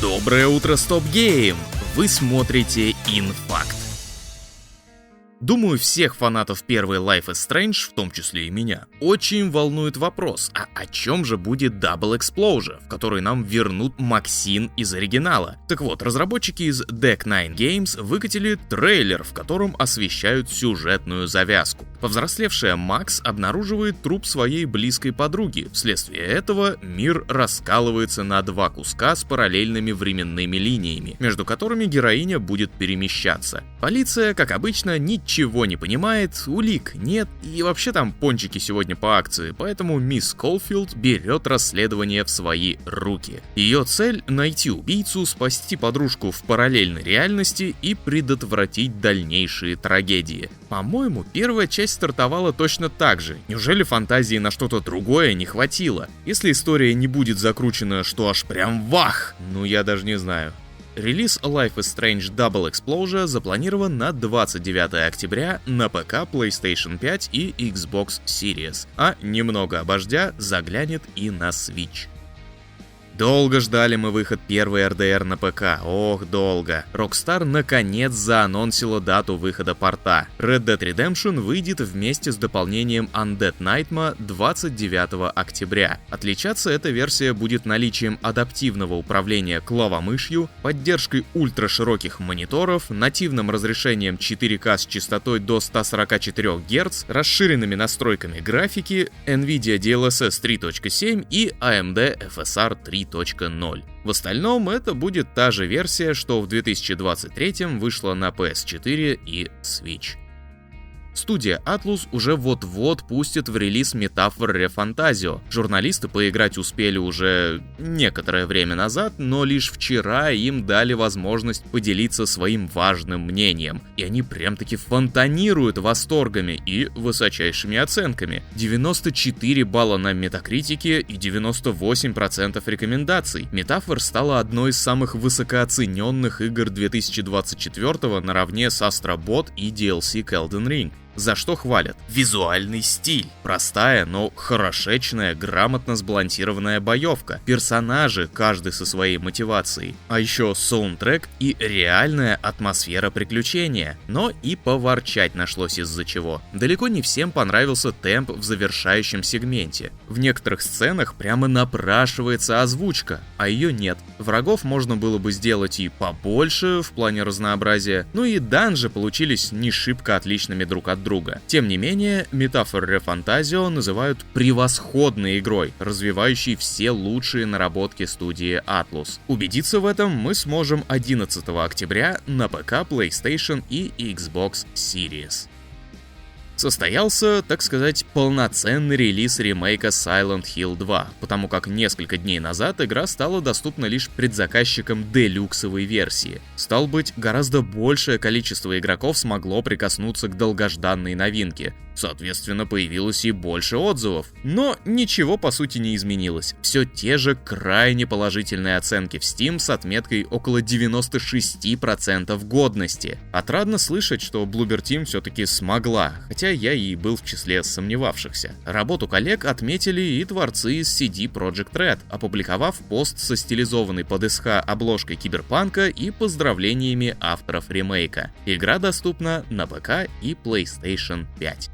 Доброе утро, Стоп Гейм! Вы смотрите Инфакт. Думаю, всех фанатов первой Life is Strange, в том числе и меня, очень волнует вопрос, а о чем же будет Double Explosion, в который нам вернут Максин из оригинала? Так вот, разработчики из Deck Nine Games выкатили трейлер, в котором освещают сюжетную завязку. Повзрослевшая Макс обнаруживает труп своей близкой подруги. Вследствие этого мир раскалывается на два куска с параллельными временными линиями, между которыми героиня будет перемещаться. Полиция, как обычно, ничего не понимает, улик нет, и вообще там пончики сегодня по акции, поэтому мисс Колфилд берет расследование в свои руки. Ее цель — найти убийцу, спасти подружку в параллельной реальности и предотвратить дальнейшие трагедии. По-моему, первая часть стартовала точно так же. Неужели фантазии на что-то другое не хватило? Если история не будет закручена, что аж прям вах, ну я даже не знаю. Релиз Life is Strange Double Explosion запланирован на 29 октября на ПК, PlayStation 5 и Xbox Series, а немного обождя заглянет и на Switch. Долго ждали мы выход первой RDR на ПК, ох, долго. Rockstar наконец заанонсила дату выхода порта. Red Dead Redemption выйдет вместе с дополнением Undead Nightmare 29 октября. Отличаться эта версия будет наличием адаптивного управления клавомышью, поддержкой ультрашироких мониторов, нативным разрешением 4К с частотой до 144 Гц, расширенными настройками графики, NVIDIA DLSS 3.7 и AMD FSR 3.0. В остальном это будет та же версия, что в 2023 вышла на PS4 и Switch. Студия Atlus уже вот-вот пустит в релиз Metaphor ReFantazio. Журналисты поиграть успели уже некоторое время назад, но лишь вчера им дали возможность поделиться своим важным мнением. И они прям-таки фонтанируют восторгами и высочайшими оценками. 94 балла на Метакритике и 98% рекомендаций. Metaphor стала одной из самых высокооцененных игр 2024 наравне с Astro Bot и DLC к Elden Ring. За что хвалят? Визуальный стиль. Простая, но хорошечная, грамотно сбалансированная боевка. Персонажи, каждый со своей мотивацией. А еще саундтрек и реальная атмосфера приключения. Но и поворчать нашлось из-за чего. Далеко не всем понравился темп в завершающем сегменте. В некоторых сценах прямо напрашивается озвучка, а ее нет. Врагов можно было бы сделать и побольше в плане разнообразия, ну и данжи получились не шибко отличными друг от друга. Тем не менее, Metaphor ReFantazio называют превосходной игрой, развивающей все лучшие наработки студии Atlus. Убедиться в этом мы сможем 11 октября на ПК, PlayStation и Xbox Series. Состоялся, так сказать, полноценный релиз ремейка Silent Hill 2, потому как несколько дней назад игра стала доступна лишь предзаказчикам делюксовой версии. Стало быть, гораздо большее количество игроков смогло прикоснуться к долгожданной новинке. Соответственно, появилось и больше отзывов. Но ничего по сути не изменилось. Все те же крайне положительные оценки в Steam с отметкой около 96% годности. Отрадно слышать, что Bloober Team все-таки смогла, хотя я и был в числе сомневавшихся. Работу коллег отметили и творцы из CD Projekt Red, опубликовав пост со стилизованной под СХ обложкой Киберпанка и поздравлениями авторов ремейка. Игра доступна на ПК и PlayStation 5.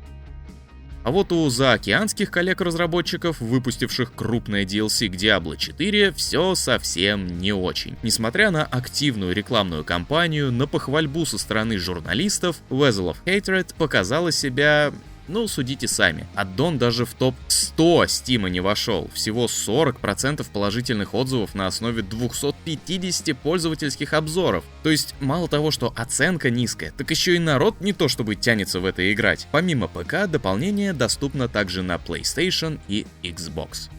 А вот у заокеанских коллег-разработчиков, выпустивших крупное DLC к Diablo 4, все совсем не очень. Несмотря на активную рекламную кампанию, на похвальбу со стороны журналистов, Vessel of Hatred показала себя... Ну, судите сами. Аддон даже в топ-100 Стима не вошел. Всего 40% положительных отзывов на основе 250 пользовательских обзоров. То есть, мало того, что оценка низкая, так еще и народ не то чтобы тянется в это играть. Помимо ПК, дополнение доступно также на PlayStation и Xbox.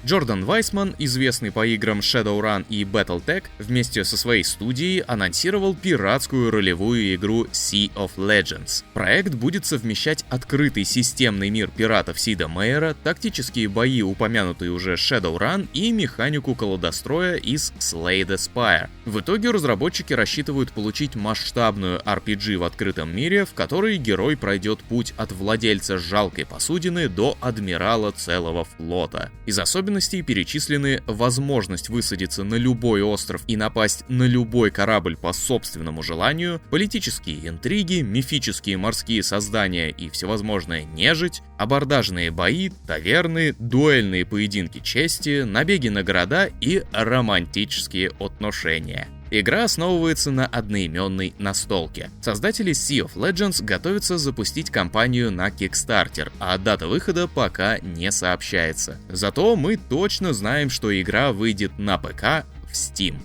Джордан Вайсман, известный по играм Shadowrun и Battletech, вместе со своей студией анонсировал пиратскую ролевую игру Sea of Legends. Проект будет совмещать открытый системный мир пиратов Сида Мейера, тактические бои, упомянутые уже Shadowrun, и механику колодостроя из Slay the Spire. В итоге разработчики рассчитывают получить масштабную RPG в открытом мире, в которой герой пройдет путь от владельца жалкой посудины до адмирала целого флота. Из особенностей особенностей перечислены возможность высадиться на любой остров и напасть на любой корабль по собственному желанию, политические интриги, мифические морские создания и всевозможная нежить, абордажные бои, таверны, дуэльные поединки чести, набеги на города и романтические отношения. Игра основывается на одноименной настолке. Создатели Sea of Legends готовятся запустить кампанию на Kickstarter, а дата выхода пока не сообщается. Зато мы точно знаем, что игра выйдет на ПК в Steam.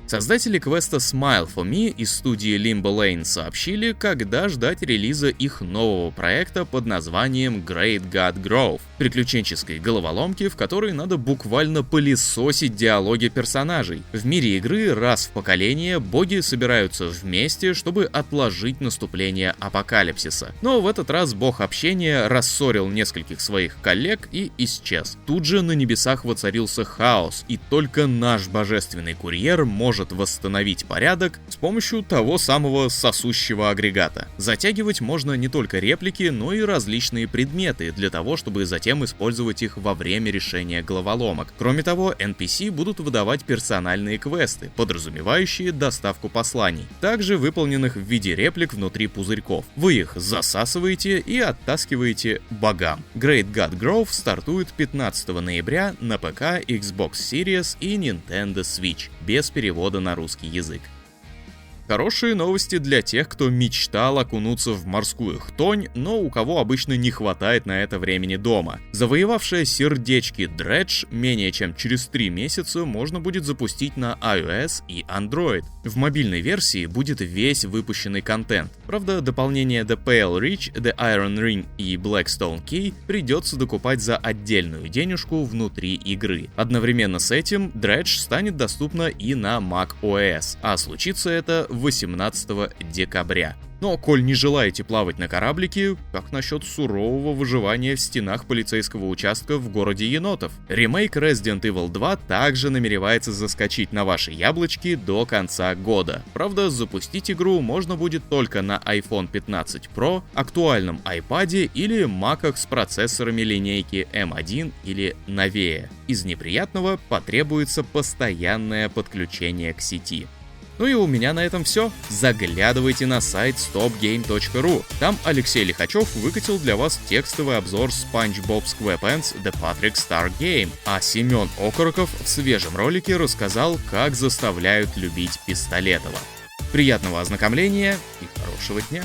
Создатели квеста Smile for Me из студии Limbo Lane сообщили, когда ждать релиза их нового проекта под названием Great God Grove, приключенческой головоломки, в которой надо буквально пылесосить диалоги персонажей. В мире игры раз в поколение боги собираются вместе, чтобы отложить наступление апокалипсиса. Но в этот раз бог общения рассорил нескольких своих коллег и исчез. Тут же на небесах воцарился хаос, и только наш божественный курьер может восстановить порядок с помощью того самого сосущего агрегата. Затягивать можно не только реплики, но и различные предметы для того, чтобы затем использовать их во время решения головоломок. Кроме того, NPC будут выдавать персональные квесты, подразумевающие доставку посланий, также выполненных в виде реплик внутри пузырьков. Вы их засасываете и оттаскиваете богам. Great God Grove стартует 15 ноября на ПК, Xbox Series и Nintendo Switch, без перевода на русский язык. Хорошие новости для тех, кто мечтал окунуться в морскую хтонь, но у кого обычно не хватает на это времени дома. Завоевавшая сердечки Dredge менее чем через 3 месяца можно будет запустить на iOS и Android. В мобильной версии будет весь выпущенный контент. Правда, дополнение The Pale Reach, The Iron Ring и Blackstone Key придется докупать за отдельную денежку внутри игры. Одновременно с этим Dredge станет доступна и на macOS, а случится это 18 декабря. Но коль не желаете плавать на кораблике, как насчет сурового выживания в стенах полицейского участка в городе енотов? Ремейк Resident Evil 2 также намеревается заскочить на ваши яблочки до конца года. Правда, запустить игру можно будет только на iPhone 15 Pro, актуальном iPad или Mac'ах с процессорами линейки M1 или новее. Из неприятного потребуется постоянное подключение к сети. Ну и у меня на этом все. Заглядывайте на сайт stopgame.ru. Там Алексей Лихачев выкатил для вас текстовый обзор SpongeBob SquarePants The Patrick Star Game, а Семен Окороков в свежем ролике рассказал, как заставляют любить Пистолетова. Приятного ознакомления и хорошего дня!